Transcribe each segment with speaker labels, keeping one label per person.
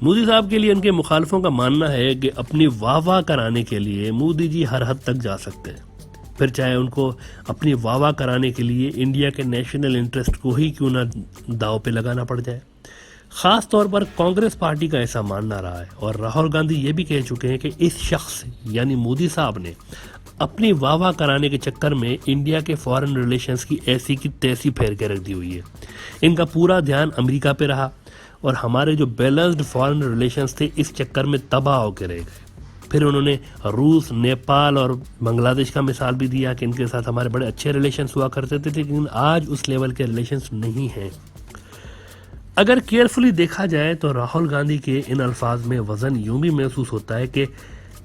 Speaker 1: मोदी साहब के लिए उनके मुखालफों का मानना है कि अपनी वाह कराने के लिए मोदी जी हर हद तक जा सकते हैं, फिर चाहे उनको अपनी वाह कराने के लिए इंडिया के नेशनल इंटरेस्ट को ही क्यों ना दांव पे लगाना पड़ जाए। खास तौर पर कांग्रेस पार्टी का ऐसा मानना रहा है और राहुल गांधी ये भी कह चुके हैं कि इस शख्स यानी मोदी साहब ने अपनी वाह कराने के चक्कर में इंडिया के फॉरेन रिलेशंस की ऐसी की तैसी फेर के रख दी हुई है। इनका पूरा ध्यान अमेरिका पे रहा और हमारे जो बैलेंस्ड फॉरेन रिलेशंस थे इस चक्कर में तबाह होकर रह गए। फिर उन्होंने रूस, नेपाल और बांग्लादेश का मिसाल भी दिया कि इनके साथ हमारे बड़े अच्छे रिलेशंस हुआ करते थे, लेकिन आज उस लेवल के रिलेशंस नहीं हैं। अगर केयरफुली देखा जाए तो राहुल गांधी के इन अल्फाज में वजन यूं भी महसूस होता है कि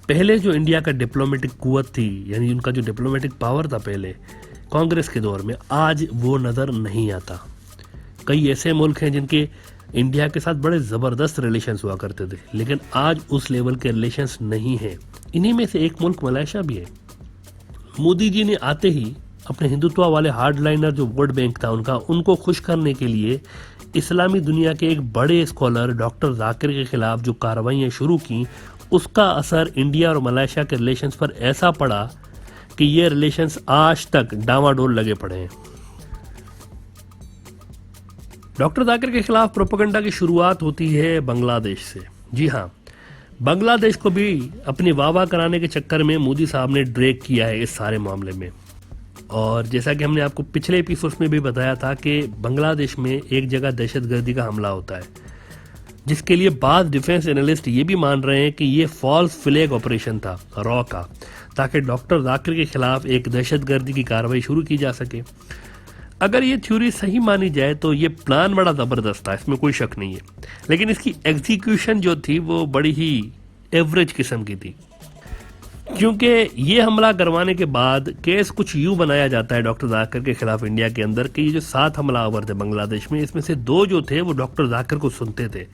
Speaker 1: पहले जो इंडिया का डिप्लोमेटिक कुव्वत थी, यानी उनका जो डिप्लोमेटिक पावर था पहले कांग्रेस के दौर में, आज वो नज़र नहीं आता। कई ऐसे मुल्क हैं जिनके इंडिया के साथ बड़े ज़बरदस्त रिलेशंस हुआ करते थे, लेकिन आज उस लेवल के रिलेशंस नहीं हैं। इन्हीं में से एक मुल्क मलेशिया भी है। मोदी जी ने आते ही अपने हिंदुत्व वाले हार्डलाइनर जो वोट बैंक था उनको खुश करने के लिए इस्लामी दुनिया के एक बड़े स्कॉलर डॉक्टर जाकिर के खिलाफ जो कार्रवाइयाँ शुरू की, उसका असर इंडिया और मलेशिया के रिलेशंस पर ऐसा पड़ा कि ये रिलेशंस आज तक डामाडोल लगे पड़े हैं। डॉक्टर जाकिर के खिलाफ प्रोपेगेंडा की शुरुआत होती है बांग्लादेश से। जी हाँ, बांग्लादेश को भी अपनी वाह कराने के चक्कर में मोदी साहब ने ड्रैग किया है इस सारे मामले में। और जैसा कि हमने आपको पिछले एपिसोड्स में भी बताया था कि बांग्लादेश में एक जगह दहशतगर्दी का हमला होता है, जिसके लिए बाद डिफेंस एनालिस्ट ये भी मान रहे हैं कि ये फॉल्स फ्लैग ऑपरेशन था रॉ का, ताकि डॉक्टर जाकिर के खिलाफ एक दहशतगर्दी की कार्रवाई शुरू की जा सके। अगर ये थ्योरी सही मानी जाए तो ये प्लान बड़ा ज़बरदस्त था, इसमें कोई शक नहीं है, लेकिन इसकी एग्जीक्यूशन जो थी वो बड़ी ही एवरेज किस्म की थी। क्योंकि ये हमला करवाने के बाद केस कुछ यूं बनाया जाता है डॉक्टर जाकिर के खिलाफ इंडिया के अंदर कि ये जो 7 हमलावर थे बांग्लादेश में, इसमें से 2 जो थे वो डॉक्टर जाकिर को सुनते थे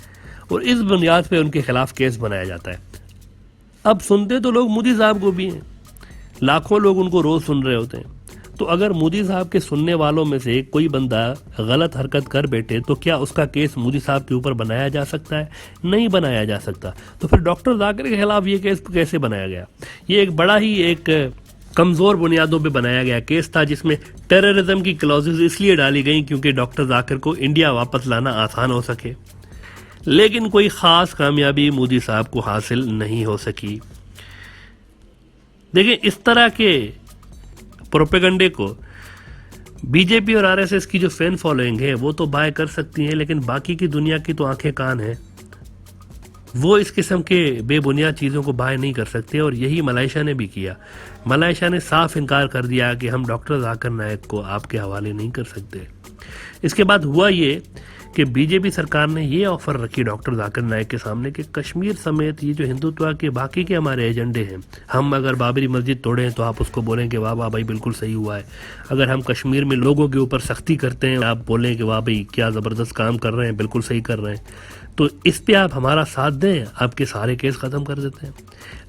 Speaker 1: और इस बुनियाद पे उनके खिलाफ केस बनाया जाता है। अब सुनते तो लोग मोदी साहब को भी हैं, लाखों लोग उनको रोज सुन रहे होते हैं। तो अगर मोदी साहब के सुनने वालों में से कोई बंदा गलत हरकत कर बैठे तो क्या उसका केस मोदी साहब के ऊपर बनाया जा सकता है? नहीं बनाया जा सकता। तो फिर डॉक्टर जाकिर के खिलाफ ये केस कैसे बनाया गया? ये एक बड़ा ही एक कमजोर बुनियादों पे बनाया गया केस था, जिसमें टेररिज्म की क्लॉजेस इसलिए डाली गई क्योंकि डॉक्टर जाकिर को इंडिया वापस लाना आसान हो सके, लेकिन कोई खास कामयाबी मोदी साहब को हासिल नहीं हो सकी। देखिए, इस तरह के प्रोपेगंडे को बीजेपी और आरएसएस की जो फैन फॉलोइंग है वो तो बाय कर सकती है, लेकिन बाकी की दुनिया की तो आंखें कान हैं, वो इस किस्म के बेबुनियाद चीज़ों को बाय नहीं कर सकते। और यही मलेशिया ने भी किया। मलेशिया ने साफ इनकार कर दिया कि हम डॉक्टर जाकिर नायक को आपके हवाले नहीं कर सकते। इसके बाद हुआ ये कि बीजेपी सरकार ने ये ऑफर रखी डॉक्टर जाकिर नायक के सामने कि कश्मीर समेत ये जो हिंदुत्व के बाकी के हमारे एजेंडे हैं, हम अगर बाबरी मस्जिद तोड़ें तो आप उसको बोलें कि वाह वाह भाई बिल्कुल सही हुआ है। अगर हम कश्मीर में लोगों के ऊपर सख्ती करते हैं, आप बोलें कि वाह भाई क्या ज़बरदस्त काम कर रहे हैं, बिल्कुल सही कर रहे हैं, तो इस पे आप हमारा साथ दें, आपके सारे केस ख़त्म कर देते हैं।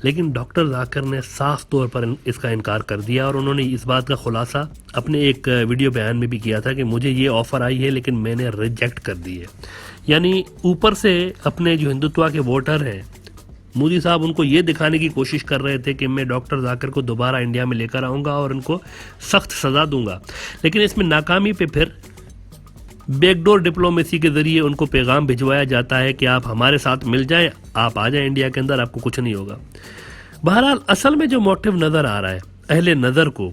Speaker 1: लेकिन डॉक्टर जाकिर ने साफ तौर पर इसका इनकार कर दिया और उन्होंने इस बात का खुलासा अपने एक वीडियो बयान में भी किया था कि मुझे ये ऑफ़र आई है लेकिन मैंने रिजेक्ट कर दी है। यानी ऊपर से अपने जो हिंदुत्व के वोटर हैं, मोदी साहब उनको ये दिखाने की कोशिश कर रहे थे कि मैं डॉक्टर जाकिर को दोबारा इंडिया में लेकर आऊँगा और उनको सख्त सज़ा दूंगा, लेकिन इसमें नाकामी पे फिर बैकडोर डिप्लोमेसी के जरिए उनको पैगाम भिजवाया जाता है कि आप हमारे साथ मिल जाएं, आप आ जाएं इंडिया के अंदर, आपको कुछ नहीं होगा। बहरहाल असल में जो मोटिव नज़र आ रहा है अहले नज़र को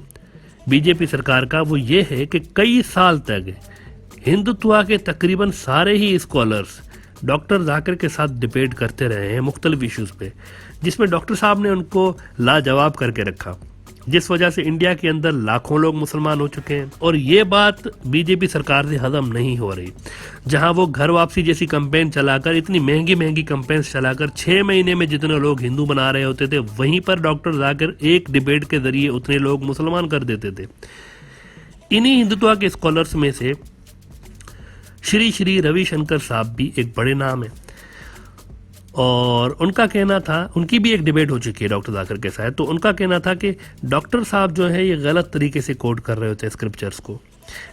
Speaker 1: बीजेपी सरकार का, वो ये है कि कई साल तक हिंदुत्व के तकरीबन सारे ही स्कॉलर्स डॉक्टर जाकिर के साथ डिबेट करते रहे हैं मुख्तलिफ इश्यूज़ पे, जिसमें डॉक्टर साहब ने उनको लाजवाब करके रखा, जिस वजह से इंडिया के अंदर लाखों लोग मुसलमान हो चुके हैं। और ये बात बीजेपी सरकार से हजम नहीं हो रही, जहां वो घर वापसी जैसी कैंपेन चलाकर, इतनी महंगी महंगी कैंपेन चलाकर 6 महीने में जितने लोग हिंदू बना रहे होते थे, वहीं पर डॉक्टर जाकिर एक डिबेट के जरिए उतने लोग मुसलमान कर देते थे। इन्हीं हिंदुत्व के स्कॉलर्स में से श्री रविशंकर साहब भी एक बड़े नाम है और उनका कहना था, उनकी भी एक डिबेट हो चुकी है डॉक्टर जाकिर के साथ, तो उनका कहना था कि डॉक्टर साहब जो है ये गलत तरीके से कोट कर रहे होते हैं स्क्रिप्चर्स को।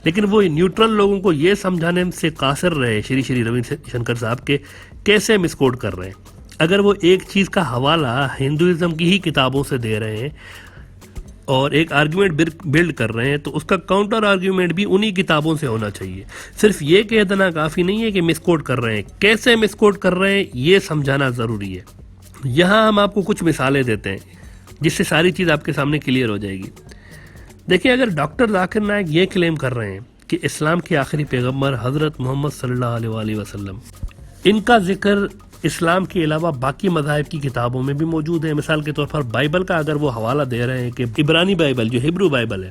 Speaker 1: लेकिन वो न्यूट्रल लोगों को ये समझाने से कासिर रहे श्री श्री रविशंकर साहब के कैसे मिसकोट कर रहे हैं। अगर वो एक चीज़ का हवाला हिंदुइज्म की ही किताबों से दे रहे हैं और एक आर्ग्यूमेंट बिल्ड कर रहे हैं तो उसका काउंटर आर्ग्यूमेंट भी उन्हीं किताबों से होना चाहिए। सिर्फ ये कह देना काफ़ी नहीं है कि मिसकोट कर रहे हैं, कैसे मिसकोट कर रहे हैं ये समझाना ज़रूरी है। यहाँ हम आपको कुछ मिसालें देते हैं जिससे सारी चीज़ आपके सामने क्लियर हो जाएगी। देखिए, अगर डॉक्टर जाकिर नाइक ये क्लेम कर रहे हैं कि इस्लाम के आखिरी पैगंबर हज़रत मोहम्मद सल्लल्लाहु अलैहि वसल्लम, इनका जिक्र इस्लाम के अलावा बाकी मज़ाहिब की किताबों में भी मौजूद है। मिसाल के तौर पर बाइबल का अगर वो हवाला दे रहे हैं कि इब्रानी बाइबल जो हिब्रू बाइबल है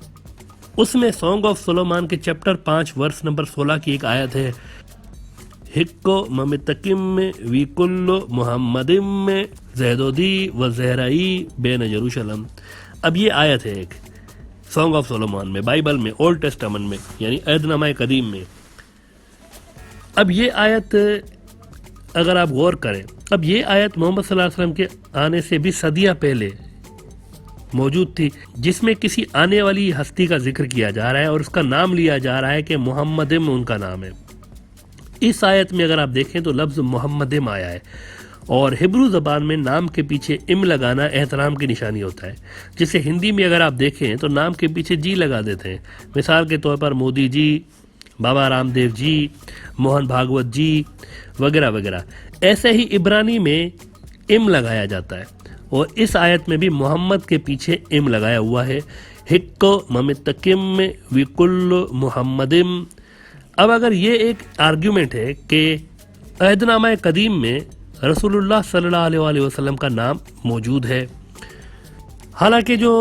Speaker 1: उसमें सॉन्ग ऑफ सोलोमान के चैप्टर 5 वर्स नंबर 16 की एक आयत है, हिक्को ममितकिम में वीकुल्लो मुहम्मदिम में जैदोदी व जहराई बेन यरूशलम। अब ये आयत है एक सॉन्ग ऑफ सोलोमान में, बाइबल में, ओल्ड टेस्टामेंट में, यानी अहदनामा कदीम में। अब ये आयत अगर आप गौर करें, अब ये आयत मोहम्मद सल्लल्लाहु अलैहि वसल्लम के आने से भी सदियां पहले मौजूद थी, जिसमें किसी आने वाली हस्ती का जिक्र किया जा रहा है और उसका नाम लिया जा रहा है कि मोहम्मदिम उनका नाम है। इस आयत में अगर आप देखें तो लफ्ज़ मोहम्मदिम आया है और हिब्रू ज़बान में नाम के पीछे इम लगाना एहतराम की निशानी होता है, जिसे हिंदी में अगर आप देखें तो नाम के पीछे जी लगा देते हैं। मिसाल के तौर पर मोदी जी, बाबा रामदेव जी, मोहन भागवत जी वगैरह वगैरह। ऐसे ही इब्रानी में इम लगाया जाता है और इस आयत में भी मोहम्मद के पीछे इम लगाया हुआ है, हिक्को ममितकिम विकुल्ल मुहम्मदिम। अब अगर ये एक आर्ग्यूमेंट है कि अहदनामा कदीम में रसूलुल्लाह सल्लल्लाहु अलैहि वसल्लम का नाम मौजूद है, हालांकि जो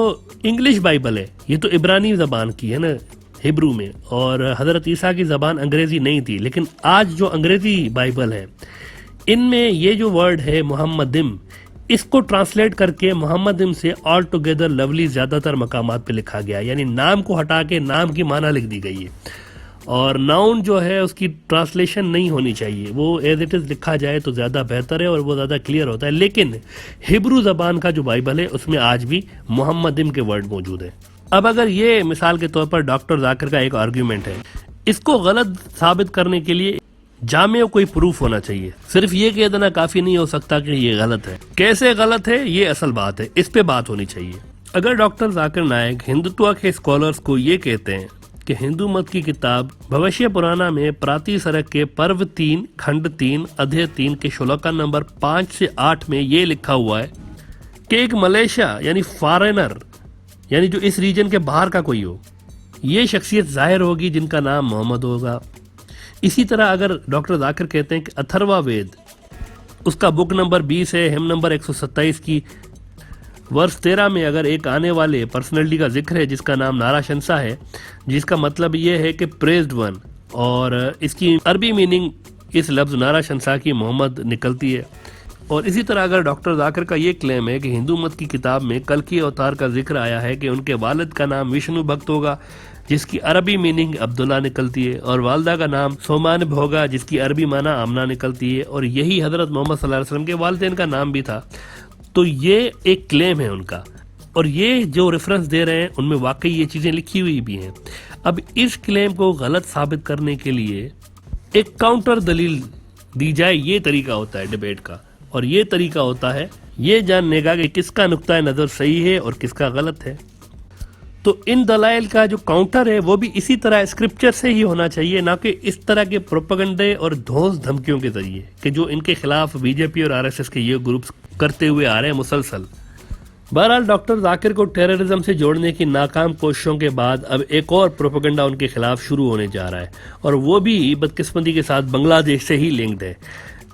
Speaker 1: इंग्लिश बाइबल है ये तो इब्रानी ज़बान की है ना, हिब्रू में, और हज़रत ईसा की ज़बान अंग्रेज़ी नहीं थी। लेकिन आज जो अंग्रेज़ी बाइबल है इनमें ये जो वर्ड है मोहम्मदिम, इसको ट्रांसलेट करके मोहम्मदिम से ऑल टुगेदर लवली ज़्यादातर मकामात पे लिखा गया, यानी नाम को हटा के नाम की माना लिख दी गई है और नाउन जो है उसकी ट्रांसलेशन नहीं होनी चाहिए, वो एज इट इज़ लिखा जाए तो ज़्यादा बेहतर है और वो ज़्यादा क्लियर होता है। लेकिन हिब्रू ज़बान का जो बाइबल है उसमें आज भी मोहम्मदिम के वर्ड मौजूद है। अब अगर ये मिसाल के तौर पर डॉक्टर जाकिर का एक आर्ग्यूमेंट है, इसको गलत साबित करने के लिए जामे कोई प्रूफ होना चाहिए। सिर्फ ये कह देना काफ़ी नहीं हो सकता कि ये गलत है। कैसे गलत है ये असल बात है, इस पे बात होनी चाहिए। अगर डॉक्टर जाकिर नाइक हिंदुत्व के स्कॉलर्स को ये कहते हैं कि हिंदू मत की किताब भविष्य पुराना में प्राति सरक के पर्व 3 खंड 3 अध्याय 3 के श्लोका नंबर 5 से 8 में ये लिखा हुआ है कि एक मलेशिया यानी फॉरेनर, यानी जो इस रीजन के बाहर का कोई हो, ये शख्सियत जाहिर होगी जिनका नाम मोहम्मद होगा। इसी तरह अगर डॉक्टर जाकिर कहते हैं कि अथर्वा वेद, उसका बुक नंबर 20 है, हिम नंबर 127 की वर्ष 13 में अगर एक आने वाले पर्सनैलिटी का जिक्र है जिसका नाम नाराशंसा है, जिसका मतलब ये है कि प्रेज्ड वन, और इसकी अरबी मीनिंग इस लफ्ज़ नाराशंसा की मोहम्मद निकलती है। और इसी तरह अगर डॉक्टर जाकिर का ये क्लेम है कि हिंदू मत की किताब में कल्कि अवतार का जिक्र आया है कि उनके वालिद का नाम विष्णु भक्त होगा जिसकी अरबी मीनिंग अब्दुल्ला निकलती है, और वालदा का नाम सोमानब होगा जिसकी अरबी माना आमना निकलती है, और यही हज़रत मोहम्मद सल्लल्लाहु अलैहि वसल्लम के वालिदैन का नाम भी था। तो ये एक क्लेम है उनका, और ये जो रेफरेंस दे रहे हैं उनमें वाकई ये चीज़ें लिखी हुई भी हैं। अब इस क्लेम को गलत साबित करने के लिए एक काउंटर दलील दी जाए, ये तरीका होता है डिबेट का, और ये तरीका होता है ये जानने का कि किसका नुक्ता नज़र सही है और किसका गलत है। तो इन दलाइल का जो काउंटर है वो भी इसी तरह स्क्रिप्चर से ही होना चाहिए, ना कि इस तरह के प्रोपेगेंडे और धौंस धमकियों के जरिए कि जो इनके खिलाफ बीजेपी और आरएसएस के ये ग्रुप्स करते हुए आ रहे हैं मुसलसल। बहरहाल डॉक्टर जाकिर को टेररिज्म से जोड़ने की नाकाम कोशिशों के बाद अब एक और प्रोपेगेंडा उनके खिलाफ शुरू होने जा रहा है, और वो भी बदकिस्मती के साथ बांग्लादेश से ही लिंक्ड है।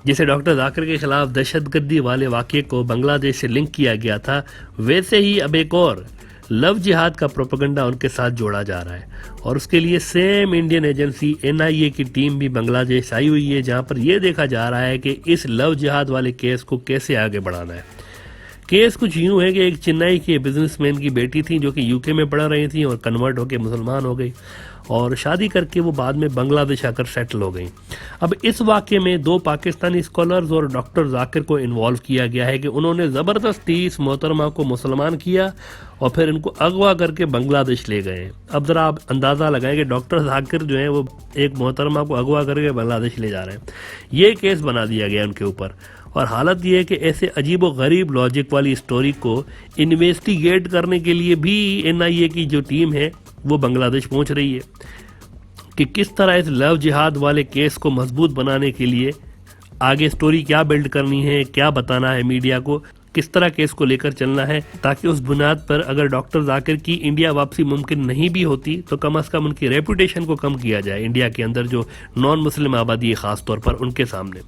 Speaker 1: जिसे डॉक्टर जाकिर के खिलाफ दहशतगर्दी वाले वाक़े को बांग्लादेश से लिंक किया गया था, वैसे ही अब एक और लव जिहाद का प्रोपेगेंडा उनके साथ जोड़ा जा रहा है, और उसके लिए सेम इंडियन एजेंसी NIA की टीम भी बांग्लादेश आई हुई है, जहां पर यह देखा जा रहा है कि इस लव जिहाद वाले केस को कैसे आगे बढ़ाना है, केस कुछ यूं है कि एक चेन्नई के बिजनेसमैन की बेटी थी जो कि यूके में पढ़ रही थी और कन्वर्ट होकर मुसलमान हो गई और शादी करके वो बाद में बांग्लादेश आकर सेटल हो गई। अब इस वाक़े में 2 पाकिस्तानी स्कॉलर्स और डॉक्टर जाकिर को इन्वॉल्व किया गया है कि उन्होंने ज़बरदस्ती इस मोहतरमा को मुसलमान किया और फिर इनको अगवा करके बांग्लादेश ले गए। अब ज़रा आप अंदाज़ा लगाएं कि डॉक्टर जाकिर जो है वो एक मोहतरमा को अगवा करके बांग्लादेश ले जा रहे हैं। ये केस बना दिया गया उनके ऊपर और हालत ये है कि ऐसे अजीब व गरीब लॉजिक वाली स्टोरी को इन्वेस्टिगेट करने के लिए भी NIA की जो टीम है वो बांग्लादेश पहुंच रही है कि किस तरह इस लव जिहाद वाले केस को मजबूत बनाने के लिए आगे स्टोरी क्या बिल्ड करनी है, क्या बताना है मीडिया को, किस तरह केस को लेकर चलना है, ताकि उस बुनियाद पर अगर डॉक्टर जाकिर की इंडिया वापसी मुमकिन नहीं भी होती तो कम से कम उनकी रेपुटेशन को कम किया जाए इंडिया के अंदर जो नॉन मुस्लिम आबादी है ख़ास तौर पर उनके सामने।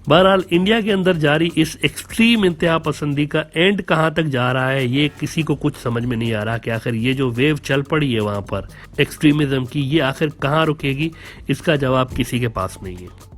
Speaker 1: बहरहाल इंडिया के अंदर जारी इस एक्सट्रीम इंतहा पसंदी का एंड कहाँ तक जा रहा है ये किसी को कुछ समझ में नहीं आ रहा कि आखिर ये जो वेव चल पड़ी है वहाँ पर एक्सट्रीमिज्म की ये आखिर कहाँ रुकेगी, इसका जवाब किसी के पास नहीं है।